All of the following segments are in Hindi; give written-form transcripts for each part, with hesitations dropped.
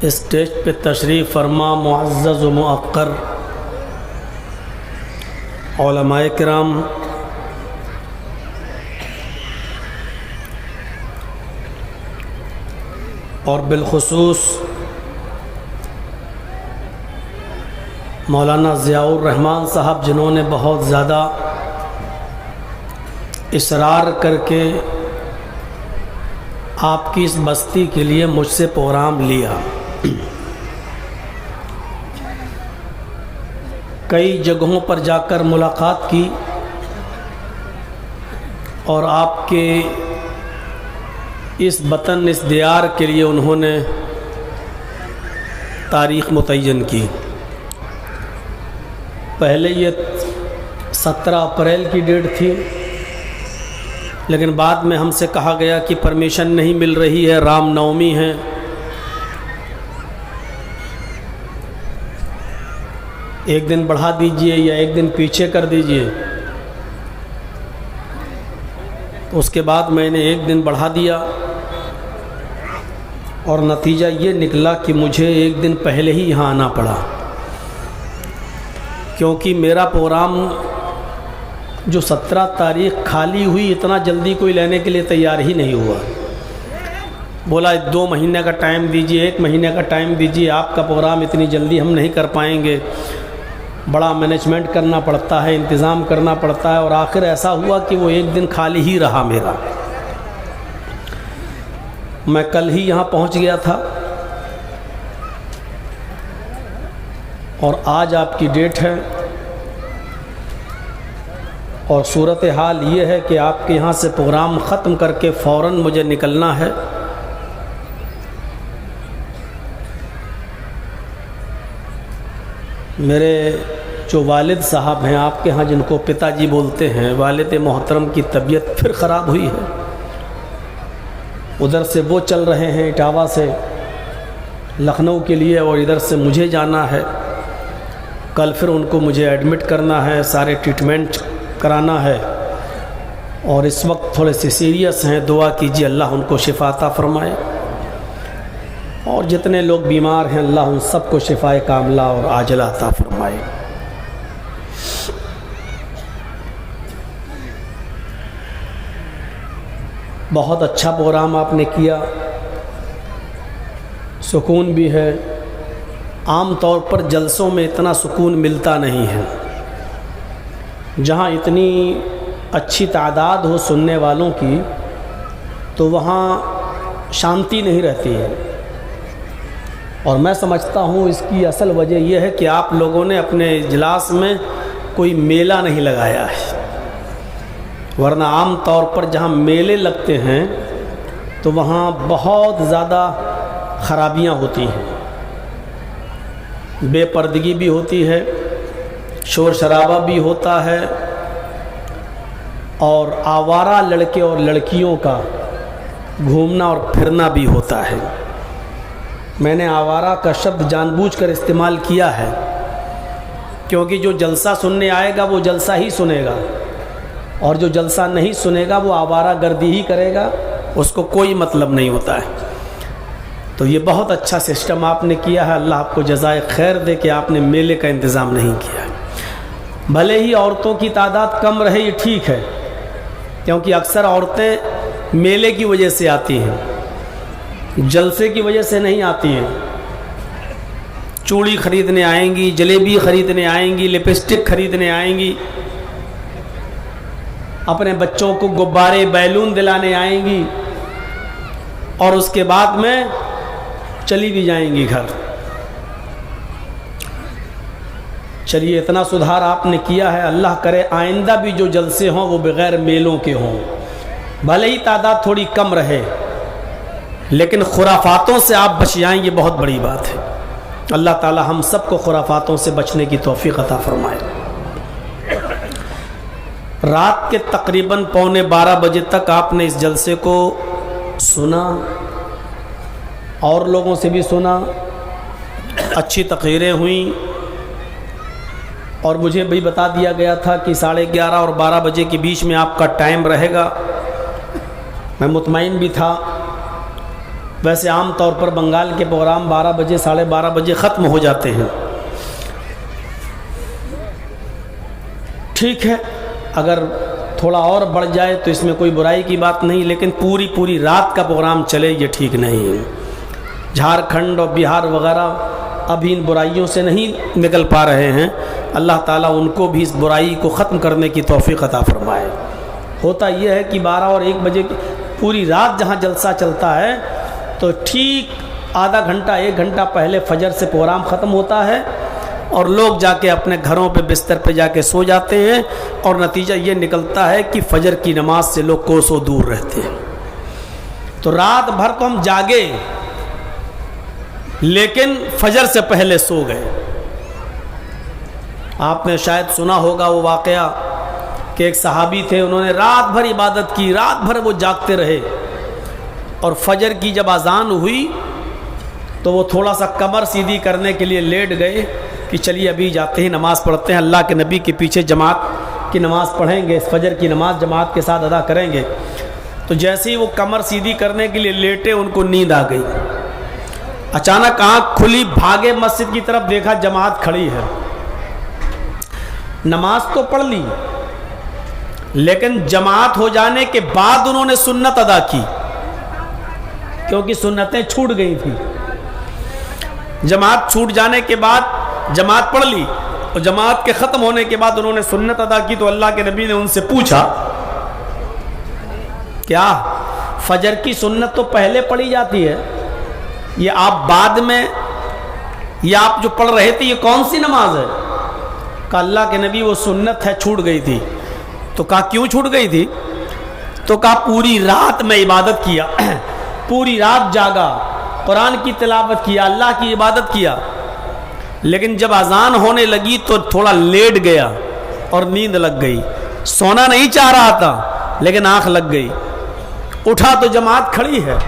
स्टेज पे तशरीफ़ फरमा मुअज़्ज़ज़ व मुअक्कर उलमाए किराम, और बिलखुसूस मौलाना ज़ियाउर रहमान साहब, जिन्होंने बहुत ज़्यादा इसरार करके आपकी इस बस्ती के लिए मुझसे प्रोग्राम लिया। कई जगहों पर जाकर मुलाकात की और आपके इस वतन, इस दियार के लिए उन्होंने तारीख़ मुतय्यन की। पहले ये 17 अप्रैल की डेट थी, लेकिन बाद में हमसे कहा गया कि परमिशन नहीं मिल रही है, रामनवमी है। एक दिन बढ़ा दीजिए या एक दिन पीछे कर दीजिए। उसके बाद मैंने एक दिन बढ़ा दिया और नतीजा ये निकला कि मुझे एक दिन पहले ही यहाँ आना पड़ा, क्योंकि मेरा प्रोग्राम जो 17 तारीख़ खाली हुई, इतना जल्दी कोई लेने के लिए तैयार ही नहीं हुआ। बोला 2 महीने का टाइम दीजिए, 1 महीने का टाइम दीजिए, आपका प्रोग्राम इतनी जल्दी हम नहीं कर पाएंगे, बड़ा मैनेजमेंट करना पड़ता है, इंतज़ाम करना पड़ता है। और आखिर ऐसा हुआ कि वो एक दिन खाली ही रहा मेरा। मैं कल ही यहाँ पहुँच गया था और आज आपकी डेट है, और सूरत हाल ये है कि आपके यहाँ से प्रोग्राम ख़त्म करके फ़ौरन मुझे निकलना है। मेरे जो वालिद साहब हैं आपके यहाँ, जिनको पिताजी बोलते हैं, वालिद मोहतरम की तबीयत फिर ख़राब हुई है। उधर से वो चल रहे हैं इटावा से लखनऊ के लिए, और इधर से मुझे जाना है। कल फिर उनको मुझे एडमिट करना है, सारे ट्रीटमेंट कराना है, और इस वक्त थोड़े से सीरियस हैं। दुआ कीजिए अल्लाह उनको शिफा अता फ़रमाए, और जितने लोग बीमार हैं अल्लाह उन सबको शिफाए कामिला और आजिला अता फ़रमाए। बहुत अच्छा प्रोग्राम आपने किया, सुकून भी है। आम तौर पर जलसों में इतना सुकून मिलता नहीं है। जहाँ इतनी अच्छी तादाद हो सुनने वालों की, तो वहाँ शांति नहीं रहती है। और मैं समझता हूँ इसकी असल वजह यह है कि आप लोगों ने अपने इजलास में कोई मेला नहीं लगाया है। वरना आम तौर पर जहाँ मेले लगते हैं तो वहाँ बहुत ज़्यादा ख़राबियाँ होती हैं, बेपर्दगी भी होती है, शोर शराबा भी होता है, और आवारा लड़के और लड़कियों का घूमना और फिरना भी होता है। मैंने आवारा का शब्द जानबूझकर इस्तेमाल किया है, क्योंकि जो जलसा सुनने आएगा वो जलसा ही सुनेगा, और जो जलसा नहीं सुनेगा वो आवारा गर्दी ही करेगा, उसको कोई मतलब नहीं होता है। तो ये बहुत अच्छा सिस्टम आपने किया है। अल्लाह आपको जज़ाए खैर दे कि आपने मेले का इंतज़ाम नहीं किया है। भले ही औरतों की तादाद कम रहे, ये ठीक है, क्योंकि अक्सर औरतें मेले की वजह से आती हैं, जलसे की वजह से नहीं आती हैं। चूड़ी ख़रीदने आएंगी, जलेबी ख़रीदने आएंगी, लिपस्टिक ख़रीदने आएंगी, अपने बच्चों को गुब्बारे बैलून दिलाने आएंगी, और उसके बाद में चली भी जाएंगी घर। चलिए, इतना सुधार आपने किया है। अल्लाह करे आइंदा भी जो जलसे हों वो बग़ैर मेलों के हों। भले ही तादाद थोड़ी कम रहे, लेकिन खुराफातों से आप बच जाएं, ये बहुत बड़ी बात है। अल्लाह ताला हम सबको खुराफातों से बचने की तौफीक अता फ़रमाए। रात के तकरीबन 11:15 बजे तक आपने इस जलसे को सुना, और लोगों से भी सुना, अच्छी तकरीरें हुई, और मुझे भी बता दिया गया था कि 11:30 और 12 बजे के बीच में आपका टाइम रहेगा। मैं मुतमईन भी था, वैसे आम तौर पर बंगाल के प्रोग्राम 12 बजे 12:30 बजे ख़त्म हो जाते हैं। ठीक है, अगर थोड़ा और बढ़ जाए तो इसमें कोई बुराई की बात नहीं, लेकिन पूरी रात का प्रोग्राम चले ये ठीक नहीं है। झारखंड और बिहार वगैरह अभी इन बुराइयों से नहीं निकल पा रहे हैं। अल्लाह ताला उनको भी इस बुराई को ख़त्म करने की तौफीक अता फरमाए। होता यह है कि 12 और 1 बजे पूरी रात जहाँ जलसा चलता है तो ठीक आधा घंटा 1 घंटा पहले फजर से प्रोग्राम ख़त्म होता है और लोग जाके अपने घरों पे बिस्तर पे जाके सो जाते हैं और नतीजा ये निकलता है कि फजर की नमाज से लोग कोसों दूर रहते हैं। तो रात भर तो हम जागे लेकिन फजर से पहले सो गए। आपने शायद सुना होगा वो वाक़या कि एक सहाबी थे, उन्होंने रात भर इबादत की, रात भर वो जागते रहे और फजर की जब अजान हुई तो वो थोड़ा सा कमर सीधी करने के लिए लेट गए कि चलिए अभी जाते ही नमाज़ पढ़ते हैं, अल्लाह के नबी के पीछे जमात की नमाज़ पढ़ेंगे, फजर की नमाज़ जमात के साथ अदा करेंगे। तो जैसे ही वो कमर सीधी करने के लिए लेटे उनको नींद आ गई। अचानक आँख खुली, भागे मस्जिद की तरफ, देखा जमात खड़ी है। नमाज तो पढ़ ली लेकिन जमात हो जाने के बाद उन्होंने सुन्नत अदा की क्योंकि सुन्नतें छूट गई थी। जमात छूट जाने के बाद जमात पढ़ ली और जमात के ख़त्म होने के बाद उन्होंने सुन्नत अदा की। तो अल्लाह के नबी ने उनसे पूछा, क्या फजर की सुन्नत तो पहले पढ़ी जाती है, ये आप बाद में, ये आप जो पढ़ रहे थे ये कौन सी नमाज है? कहा अल्लाह के नबी वो सुन्नत है, छूट गई थी। तो कहा क्यों छूट गई थी? तो कहा पूरी रात में इबादत किया, पूरी रात जागा, कुरान की तिलावत किया, अल्लाह की इबादत किया, लेकिन जब अजान होने लगी तो थोड़ा लेट गया और नींद लग गई। सोना नहीं चाह रहा था लेकिन आंख लग गई। उठा तो जमात खड़ी है।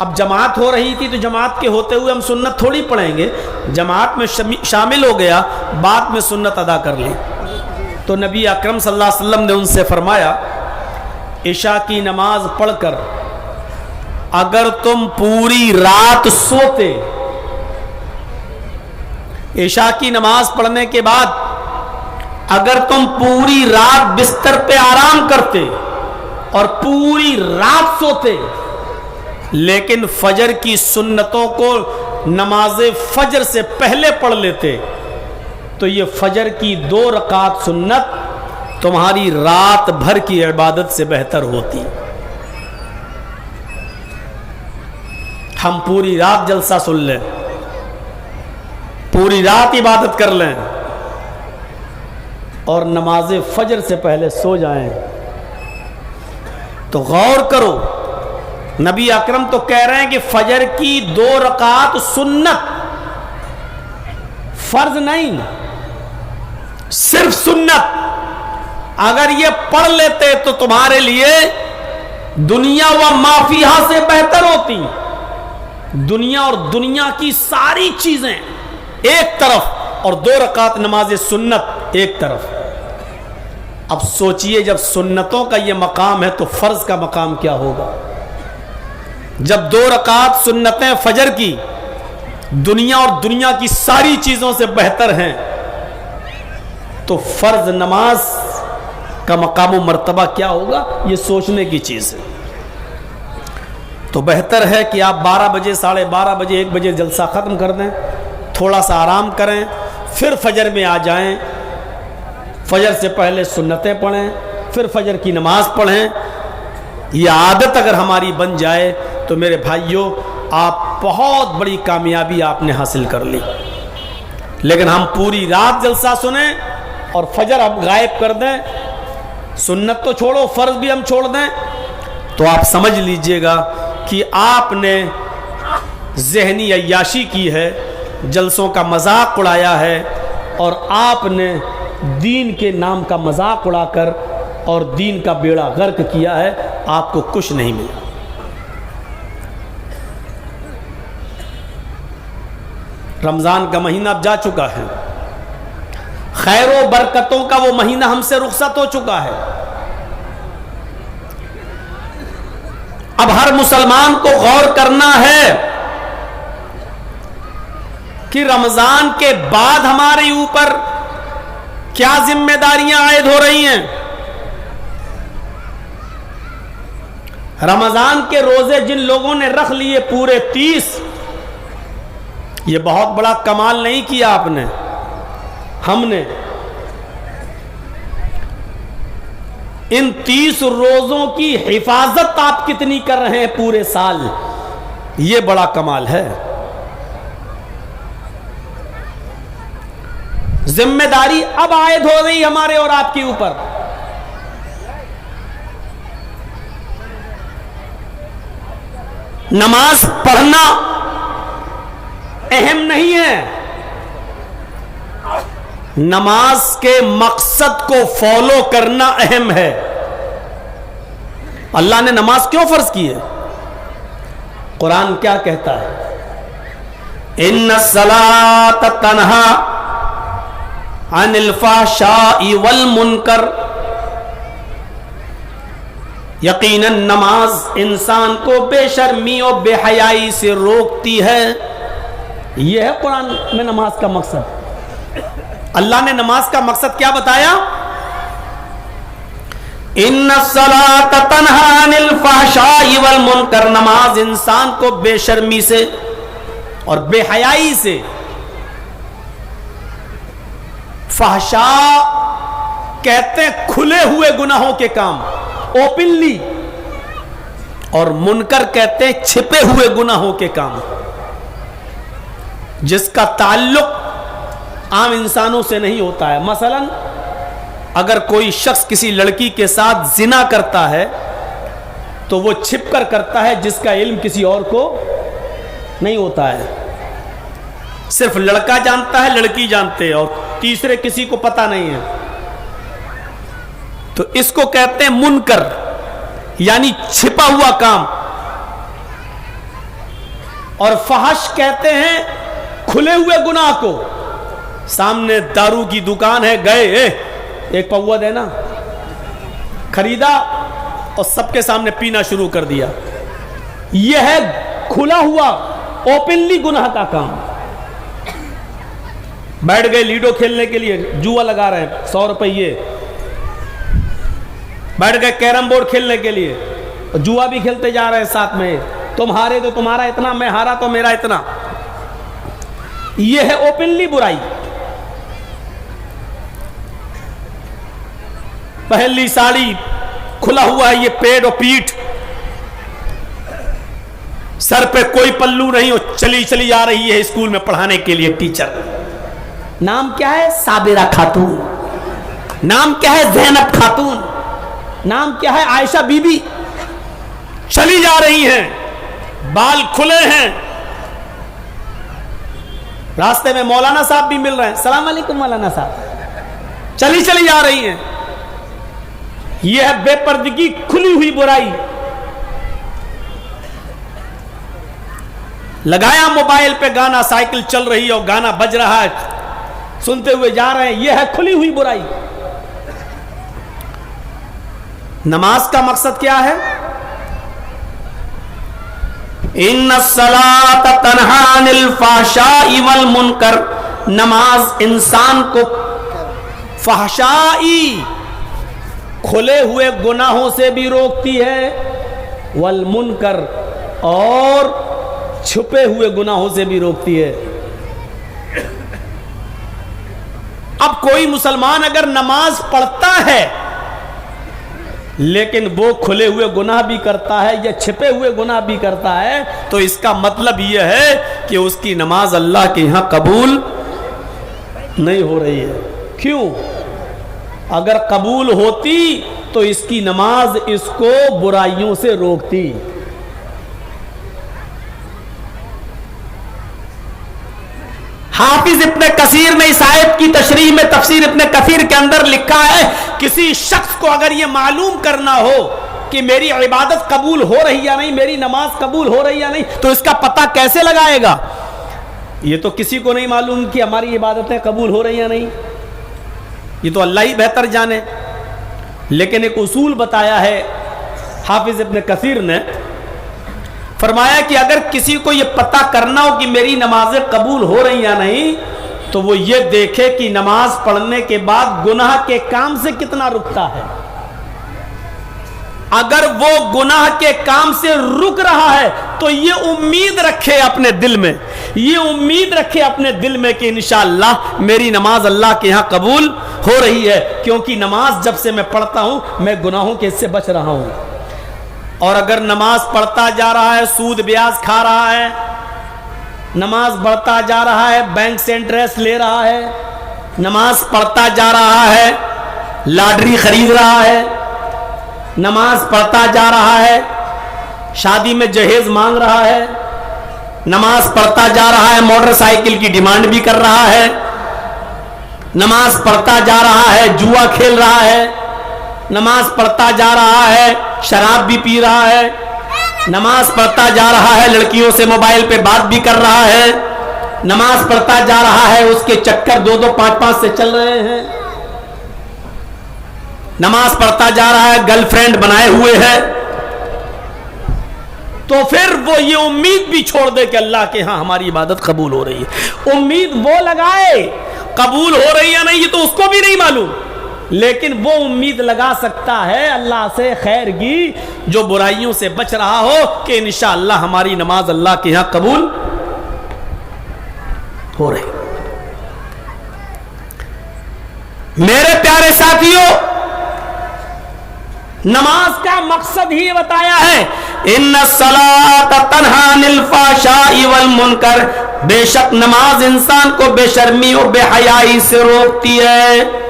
अब जमात हो रही थी तो जमात के होते हुए हम सुन्नत थोड़ी पढ़ेंगे, जमात में शामिल हो गया, बाद में सुन्नत अदा कर ली। तो नबी अकरम सल्लल्लाहु अलैहि वसल्लम ने उनसे फरमाया, इशा की नमाज पढ़कर अगर तुम पूरी रात सोते, इशा की नमाज पढ़ने के बाद अगर तुम पूरी रात बिस्तर पे आराम करते और पूरी रात सोते लेकिन फजर की सुन्नतों को नमाज फजर से पहले पढ़ लेते तो ये फजर की 2 रकात सुन्नत तुम्हारी रात भर की इबादत से बेहतर होती। हम पूरी रात जलसा सुन लें, पूरी रात इबादत कर लें और नमाज फजर से पहले सो जाएं तो गौर करो, नबी अकरम तो कह रहे हैं कि फजर की 2 रकात सुन्नत, फर्ज नहीं, सिर्फ सुन्नत अगर ये पढ़ लेते तो तुम्हारे लिए दुनिया व माफिया से बेहतर होती। दुनिया और दुनिया की सारी चीजें एक तरफ और 2 रकात नमाज सुन्नत एक तरफ। अब सोचिए जब सुन्नतों का ये मकाम है तो फर्ज का मकाम क्या होगा? जब 2 रकात सुन्नतें फजर की दुनिया और दुनिया की सारी चीजों से बेहतर हैं तो फर्ज नमाज का मकाम व मर्तबा क्या होगा, ये सोचने की चीज है। तो बेहतर है कि आप 12 बजे 12:30 बजे 1 बजे जलसा ख़त्म कर दें, थोड़ा सा आराम करें, फिर फजर में आ जाएं, फजर से पहले सुन्नतें पढ़ें, फिर फजर की नमाज पढ़ें। यह आदत अगर हमारी बन जाए तो मेरे भाइयों आप बहुत बड़ी कामयाबी आपने हासिल कर ली। लेकिन हम पूरी रात जलसा सुने और फजर हम गायब कर दें, सुन्नत तो छोड़ो फर्ज भी हम छोड़ दें, तो आप समझ लीजिएगा कि आपने ज़हनी अय्याशी की है, जलसों का मजाक उड़ाया है और आपने दीन के नाम का मजाक उड़ाकर और दीन का बेड़ा गर्क किया है, आपको कुछ नहीं मिला। रमज़ान का महीना अब जा चुका है, खैरों बरकतों का वो महीना हमसे रुखसत हो चुका है। अब हर मुसलमान को गौर करना है कि रमजान के बाद हमारे ऊपर क्या जिम्मेदारियां आयद हो रही हैं। रमजान के रोजे जिन लोगों ने रख लिए पूरे 30, ये बहुत बड़ा कमाल नहीं किया आपने, हमने इन 30 रोजों की हिफाजत आप कितनी कर रहे हैं पूरे साल, ये बड़ा कमाल है। जिम्मेदारी अब आयद हो रही हमारे और आपके ऊपर। नमाज पढ़ना अहम नहीं है, नमाज के मकसद को फॉलो करना अहम है। अल्लाह ने नमाज क्यों फर्ज की है? कुरान क्या कहता है? इन्ना सलात तन्हा अनिल फहशाई वल मुनकर, यकीनन नमाज इंसान को बेशर्मी और बेहयाई से रोकती है। यह है कुरान में नमाज का मकसद। अल्लाह ने नमाज का मकसद क्या बताया? इन्ना सलात तन्हा अनिल फहशाई वल मुनकर, नमाज इंसान को बेशर्मी से और बेहयाई से, फहशा कहते हैं खुले हुए गुनाहों के काम, ओपनली, और मुनकर कहते हैं छिपे हुए गुनाहों के काम, जिसका ताल्लुक आम इंसानों से नहीं होता है। मसलन अगर कोई शख्स किसी लड़की के साथ जिना करता है तो वो छिपकर करता है, जिसका इल्म किसी और को नहीं होता है। सिर्फ लड़का जानता है, लड़की जानते हैं, और तीसरे किसी को पता नहीं है। तो इसको कहते हैं मुनकर, यानी छिपा हुआ काम। और फहश कहते हैं खुले हुए गुनाह को। सामने दारू की दुकान है, गए एक पौवा देना, खरीदा और सबके सामने पीना शुरू कर दिया। यह है खुला हुआ ओपनली गुनाह का काम। बैठ गए लीडो खेलने के लिए, जुआ लगा रहे हैं 100 रुपये। बैठ गए कैरम बोर्ड खेलने के लिए, जुआ भी खेलते जा रहे हैं साथ में। तुम हारे तो तुम्हारा इतना, मैं हारा तो मेरा इतना। यह है ओपनली बुराई। पहली साड़ी खुला हुआ है, ये पेट और पीठ, सर पे कोई पल्लू नहीं, और चली चली आ रही है स्कूल में पढ़ाने के लिए टीचर। नाम क्या है? साबिरा खातून। नाम क्या है? ज़ैनब खातून। नाम क्या है? आयशा बीबी। चली जा रही हैं, बाल खुले हैं। रास्ते में मौलाना साहब भी मिल रहे हैं, सलाम अलैकुम मौलाना साहब। चली चली जा रही हैं। यह है बेपर्दगी, खुली हुई बुराई। लगाया मोबाइल पे गाना, साइकिल चल रही है और गाना बज रहा है, सुनते हुए जा रहे हैं। यह है खुली हुई बुराई। नमाज का मकसद क्या है? इन्ना सलात तन्हा अनिल फहशाई वल मुनकर, नमाज इंसान को फहशाई खुले हुए गुनाहों से भी रोकती है, वल मुनकर और छुपे हुए गुनाहों से भी रोकती है। अब कोई मुसलमान अगर नमाज पढ़ता है लेकिन वो खुले हुए गुनाह भी करता है या छिपे हुए गुनाह भी करता है, तो इसका मतलब यह है कि उसकी नमाज अल्लाह के यहां कबूल नहीं हो रही है। क्यों? अगर कबूल होती तो इसकी नमाज इसको बुराइयों से रोकती। हाफिज इब्ने कसीर ने इस आयत की तशरीह में तफसीर इब्ने कसीर के अंदर लिखा है, किसी शख्स को अगर यह मालूम करना हो कि मेरी इबादत कबूल हो रही या नहीं, मेरी नमाज कबूल हो रही या नहीं, तो इसका पता कैसे लगाएगा? ये तो किसी को नहीं मालूम कि हमारी इबादतें कबूल हो रही या नहीं, ये तो अल्लाह ही बेहतर जाने। लेकिन एक उसूल बताया है हाफिज इब्ने कसीर ने, फरमाया कि अगर किसी को यह पता करना हो कि मेरी नमाजें कबूल हो रही या नहीं, तो वो ये देखे कि नमाज पढ़ने के बाद गुनाह के काम से कितना रुकता है। अगर वो गुनाह के काम से रुक रहा है तो ये उम्मीद रखे अपने दिल में, ये उम्मीद रखे अपने दिल में कि इंशाअल्लाह मेरी नमाज अल्लाह के यहां कबूल हो रही है, क्योंकि नमाज जब से मैं पढ़ता हूं मैं गुनाहों के इससे बच रहा हूं। और अगर नमाज पढ़ता जा रहा है, सूद ब्याज खा रहा है, नमाज बढ़ता जा रहा है, बैंक से इंटरेस्ट ले रहा है, नमाज पढ़ता जा रहा है, लॉटरी खरीद रहा है, नमाज पढ़ता जा रहा है, शादी में जहेज मांग रहा है, नमाज पढ़ता जा रहा है, मोटरसाइकिल की डिमांड भी कर रहा है, नमाज पढ़ता जा रहा है, जुआ खेल रहा है, नमाज पढ़ता जा रहा है, शराब भी पी रहा है, नमाज पढ़ता जा रहा है, लड़कियों से मोबाइल पे बात भी कर रहा है, नमाज पढ़ता जा रहा है, उसके चक्कर 2-2, 5-5 से चल रहे हैं, नमाज पढ़ता जा रहा है, गर्लफ्रेंड बनाए हुए है, तो फिर वो ये उम्मीद भी छोड़ दे कि अल्लाह के यहां हमारी इबादत कबूल हो रही है। उम्मीद वो लगाए, कबूल हो रही या नहीं ये तो उसको भी नहीं मालूम, लेकिन वो उम्मीद लगा सकता है अल्लाह से खैर की, जो बुराइयों से बच रहा हो कि इंशाअल्लाह हमारी नमाज अल्लाह के यहां कबूल हो रही। मेरे प्यारे साथियों, नमाज का मकसद ही बताया है, इन्ना सलात तन्हा अनिल फ़ाहशाई वल मुनकर, बेशक नमाज इंसान को बेशर्मी और बेहयाई से रोकती है,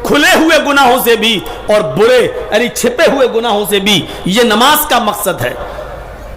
खुले हुए गुनाहों से भी और बुरे यानी छिपे हुए गुनाहों से भी। ये नमाज का मकसद है।